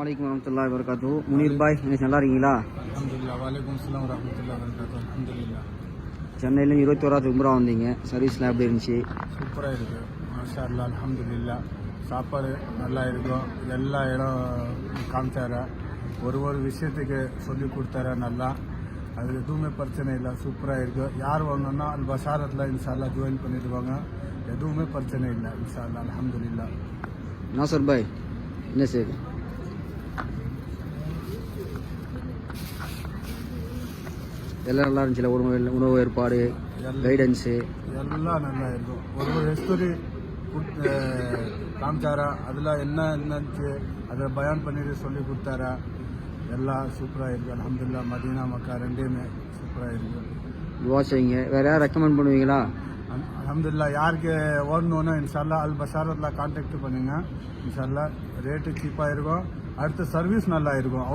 வலைக்கம் வரமத்துல்லாஹி வபரகாத்துஹு. முனீர் பாய், நல்லா இருக்கீங்களா? அல்ஹம்துலில்லாஹ். வலைக்கும் ஸலாம் வரஹ்மத்துல்லாஹி வபரகாத்துஹு. அல்ஹம்துலில்லாஹ். சென்னையில் 21வது உம்ரா வந்தீங்க. சர்வீஸ்லாம் எப்படி இருந்துச்சு? சூப்பராக இருக்குது. மாஷா அல்லாஹ், அல்ஹம்துலில்லாஹ். சாப்பாடு நல்லா இருக்கும். எல்லா இடம் காமிச்சார, ஒரு விஷயத்துக்கு சொல்லி கொடுத்தார நல்லா. அது எதுவுமே பிரச்சனை இல்லை, சூப்பராக இருக்குது. யார் வாங்கணும்னா அல் பஷாரத்தில் இன்ஷால்லா ஜாயின் பண்ணிடுவாங்க. எதுவுமே பிரச்சனை இல்லை இன்ஷால்லா, அல்ஹம்துலில்லாஹ். நாசர் பாய், என்ன செய்யுது? எல்லாம் நல்லா இருந்துச்சுல? உணவு ஏற்பாடு, கைடன்ஸு எல்லாம் நல்லா இருக்கும். ஒரு ஹிஸ்டரி காமிச்சாரா, அதில் என்னச்சு அதை பயான் பண்ணிட்டு சொல்லி கொடுத்தாரா. எல்லாம் சூப்பராக இருக்குது அல்ஹம்துலில்லாஹ். மதீனா மக்கா ரெண்டுமே சூப்பராக இருக்குது. துவா செய்யுங்க. வேறு யாரும் ரெக்கமெண்ட் பண்ணுவீங்களா? அல்ஹம்துலில்லாஹ். யாருக்கு ஓடணுன்னு இன்ஷால்லா அல் பஷாரத்தில் கான்டாக்ட் பண்ணுங்க. இன்ஷால்லா ரேட்டு சீப்பாக இருக்கும். அடுத்த சர்வீஸ் நல்லா இருக்கும்.